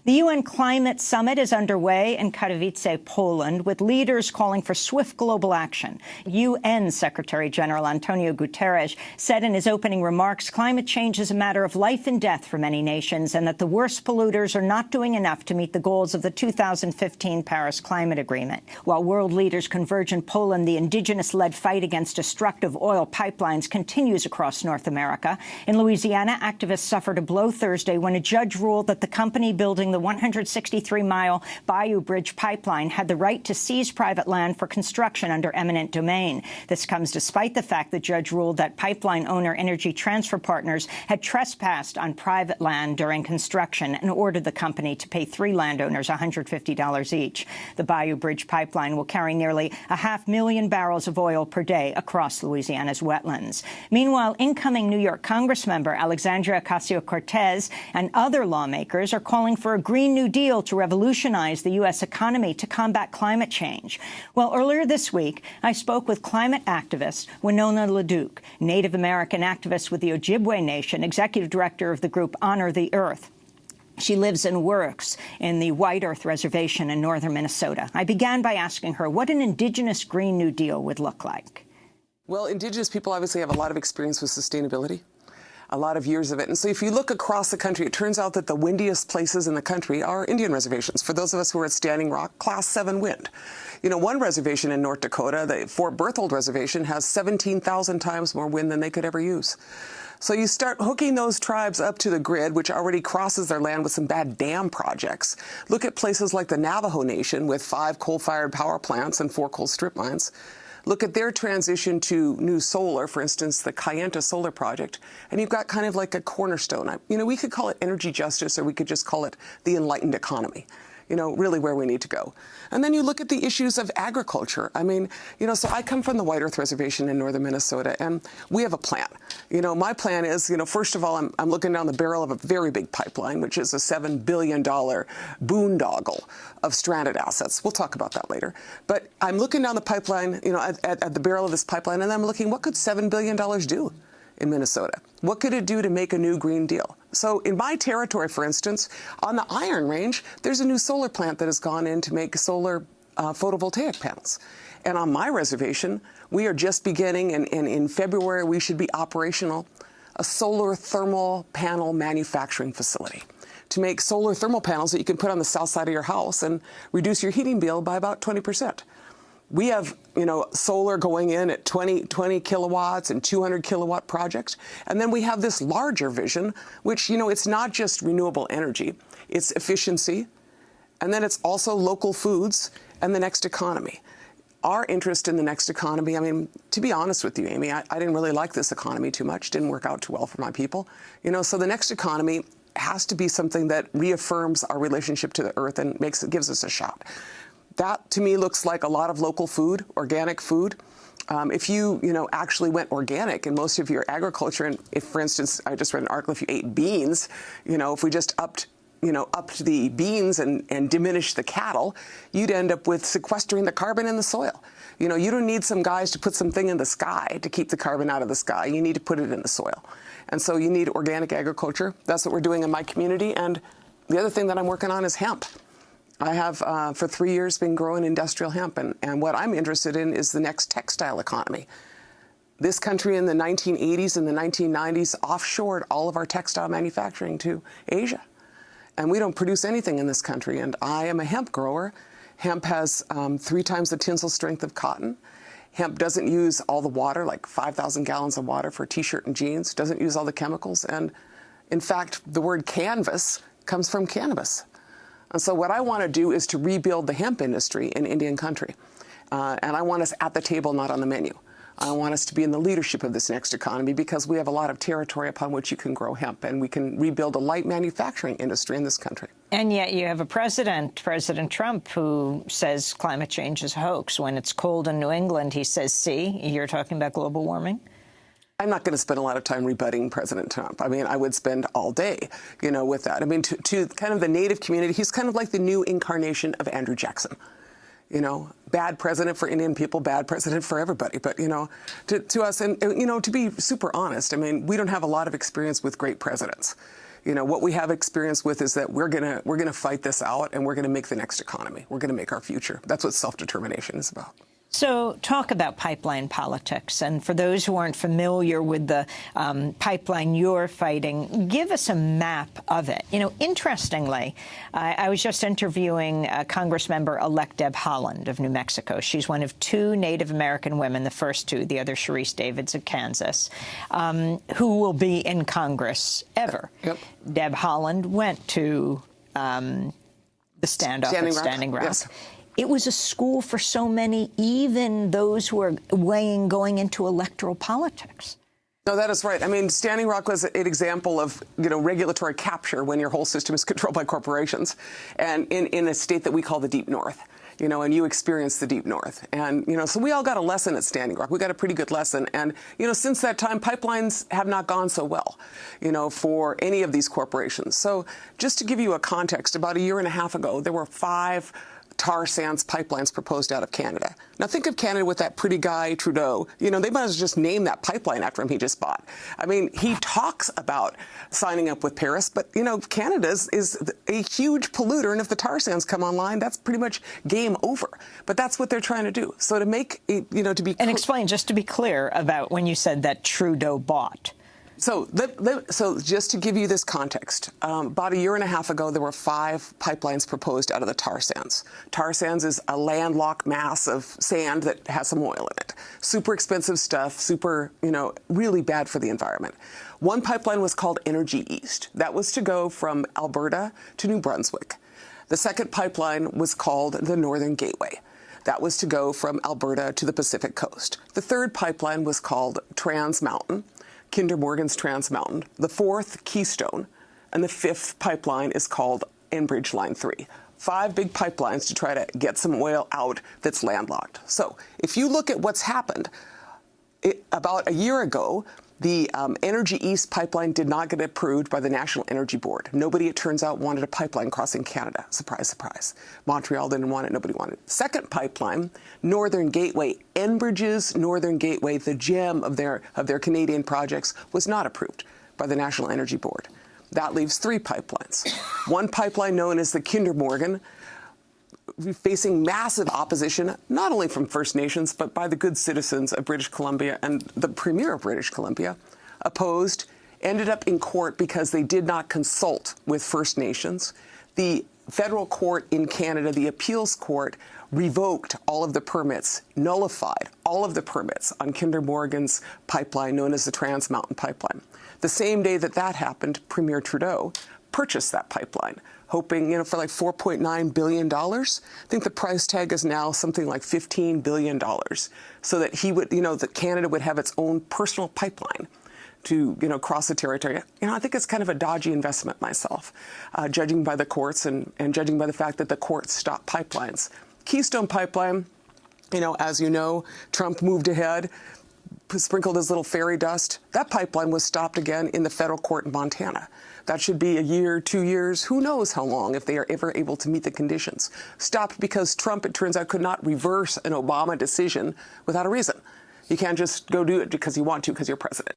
The UN Climate Summit is underway in Katowice, Poland, with leaders calling for swift global action. UN Secretary-General Antonio Guterres said in his opening remarks climate change is a matter of life and death for many nations and that the worst polluters are not doing enough to meet the goals of the 2015 Paris Climate Agreement. While world leaders converge in Poland, the indigenous-led fight against destructive oil pipelines continues across North America. In Louisiana, activists suffered a blow Thursday when a judge ruled that the company building the 163-mile Bayou Bridge pipeline had the right to seize private land for construction under eminent domain. This comes despite the fact the judge ruled that pipeline owner Energy Transfer Partners had trespassed on private land during construction and ordered the company to pay 3 landowners $150 each. The Bayou Bridge pipeline will carry nearly 500,000 barrels of oil per day across Louisiana's wetlands. Meanwhile, incoming New York Congressmember Alexandria Ocasio-Cortez and other lawmakers are calling for a Green New Deal to revolutionize the U.S. economy to combat climate change. Well, earlier this week, I spoke with climate activist Winona LaDuke, Native American activist with the Ojibwe Nation, executive director of the group Honor the Earth. She lives and works in the White Earth Reservation in northern Minnesota. I began by asking her what an indigenous Green New Deal would look like. Well, indigenous people obviously have a lot of experience with sustainability, a lot of years of it. And so if you look across the country, it turns out that the windiest places in the country are Indian reservations. For those of us who are at Standing Rock, Class 7 wind. You know, one reservation in North Dakota, the Fort Berthold Reservation, has 17,000 times more wind than they could ever use. So you start hooking those tribes up to the grid, which already crosses their land with some bad dam projects. Look at places like the Navajo Nation with 5 coal-fired power plants and 4 coal strip mines. Look at their transition to new solar, for instance, the Kayenta Solar Project, and you've got kind of like a cornerstone. You know, we could call it energy justice, or we could just call it the enlightened economy. You know, really where we need to go. And then you look at the issues of agriculture. I mean, you know, so I come from the White Earth Reservation in northern Minnesota, and we have a plan. You know, my plan is, you know, first of all, I'm looking down the barrel of a very big pipeline, which is a $7 billion boondoggle of stranded assets. We'll talk about that later. But I'm looking down the pipeline, you know, at the barrel of this pipeline, and I'm looking, what could $7 billion do in Minnesota? What could it do to make a new Green Deal? So in my territory, for instance, on the Iron Range, there's a new solar plant that has gone in to make solar photovoltaic panels. And on my reservation, we are just beginning, and in February we should be operational, a solar thermal panel manufacturing facility to make solar thermal panels that you can put on the south side of your house and reduce your heating bill by about 20%. We have, you know, solar going in at 20 kilowatts and 200 kilowatt projects. And then we have this larger vision, which, you know, it's not just renewable energy, it's efficiency, and then it's also local foods and the next economy. Our interest in the next economy, I mean, to be honest with you, Amy, I didn't really like this economy too much, didn't work out too well for my people. You know, so the next economy has to be something that reaffirms our relationship to the earth and gives us a shot. That, to me, looks like a lot of local food, organic food. If you know, actually went organic in most of your agriculture, and if, for instance, I just read an article, if you ate beans, you know, if we just upped the beans and diminished the cattle, you'd end up with sequestering the carbon in the soil. You know, you don't need some guys to put something in the sky to keep the carbon out of the sky. You need to put it in the soil. And so you need organic agriculture. That's what we're doing in my community. And the other thing that I'm working on is hemp. I have, for 3 years, been growing industrial hemp, and what I'm interested in is the next textile economy. This country in the 1980s and the 1990s offshored all of our textile manufacturing to Asia, and we don't produce anything in this country, and I am a hemp grower. Hemp has 3 times the tensile strength of cotton. Hemp doesn't use all the water, like 5,000 gallons of water for a T-shirt and jeans, doesn't use all the chemicals, and in fact, the word canvas comes from cannabis. And so what I want to do is to rebuild the hemp industry in Indian country. And I want us at the table, not on the menu. I want us to be in the leadership of this next economy because we have a lot of territory upon which you can grow hemp, and we can rebuild a light manufacturing industry in this country. And yet you have a President Trump, who says climate change is a hoax. When it's cold in New England, he says, see, you're talking about global warming? I'm not going to spend a lot of time rebutting President Trump. I mean, I would spend all day, you know, with that. I mean, to kind of the Native community, he's kind of like the new incarnation of Andrew Jackson. You know, bad president for Indian people, bad president for everybody. But, you know, to us, and, you know, to be super honest, I mean, we don't have a lot of experience with great presidents. You know, what we have experience with is that we're gonna fight this out, and we're gonna make the next economy. We're gonna make our future. That's what self-determination is about. So talk about pipeline politics. And for those who aren't familiar with the pipeline you're fighting, give us a map of it. You know, interestingly, I was just interviewing Congressmember-elect Deb Haaland of New Mexico. She's one of two Native American women, the first two, the other Sharice Davids of Kansas, who will be in Congress ever. Yep. Deb Haaland went to the standoff at Standing Rock. Yes. It was a school for so many, even those who are weighing going into electoral politics. No, that is right. I mean, Standing Rock was an example of, you know, regulatory capture when your whole system is controlled by corporations, and in a state that we call the Deep North. You know, and you experienced the Deep North. And, you know, so we all got a lesson at Standing Rock. We got a pretty good lesson. And, you know, since that time, pipelines have not gone so well, you know, for any of these corporations. So just to give you a context, about a year and a half ago, there were 5 tar sands pipelines proposed out of Canada. Now think of Canada with that pretty guy, Trudeau. You know, they might as well just name that pipeline after him he just bought. I mean, he talks about signing up with Paris, but, you know, Canada is a huge polluter, and if the tar sands come online, that's pretty much game over. But that's what they're trying to do. So to make, you know, to be... And explain, just to be clear, about when you said that Trudeau bought. So just to give you this context, about a year and a half ago, there were 5 pipelines proposed out of the tar sands. Tar sands is a landlocked mass of sand that has some oil in it. Super expensive stuff, super, you know, really bad for the environment. One pipeline was called Energy East. That was to go from Alberta to New Brunswick. The second pipeline was called the Northern Gateway. That was to go from Alberta to the Pacific Coast. The third pipeline was called Trans Mountain. Kinder Morgan's Trans Mountain, the 4th Keystone, and the 5th pipeline is called Enbridge Line 3. 5 big pipelines to try to get some oil out that's landlocked. So if you look at what's happened, about a year ago, the Energy East pipeline did not get approved by the National Energy Board. Nobody, it turns out, wanted a pipeline crossing Canada. Surprise, surprise. Montreal didn't want it. Nobody wanted it. Second pipeline, Northern Gateway, Enbridge's Northern Gateway, the gem of their Canadian projects, was not approved by the National Energy Board. That leaves 3 pipelines. One pipeline known as the Kinder Morgan, facing massive opposition, not only from First Nations, but by the good citizens of British Columbia, and the Premier of British Columbia opposed, ended up in court because they did not consult with First Nations. The federal court in Canada, the appeals court, revoked all of the permits, nullified all of the permits on Kinder Morgan's pipeline known as the Trans Mountain Pipeline. The same day that that happened, Premier Trudeau purchased that pipeline, hoping, you know, for like $4.9 billion. I think the price tag is now something like $15 billion, so that he would, you know, that Canada would have its own personal pipeline to, you know, cross the territory. You know, I think it's kind of a dodgy investment myself, judging by the courts and judging by the fact that the courts stopped pipelines. Keystone Pipeline, you know, as you know, Trump moved ahead, sprinkled his little fairy dust. That pipeline was stopped again in the federal court in Montana. That should be a year, 2 years, who knows how long, if they are ever able to meet the conditions. Stopped because Trump, it turns out, could not reverse an Obama decision without a reason. You can't just go do it because you want to, because you're president.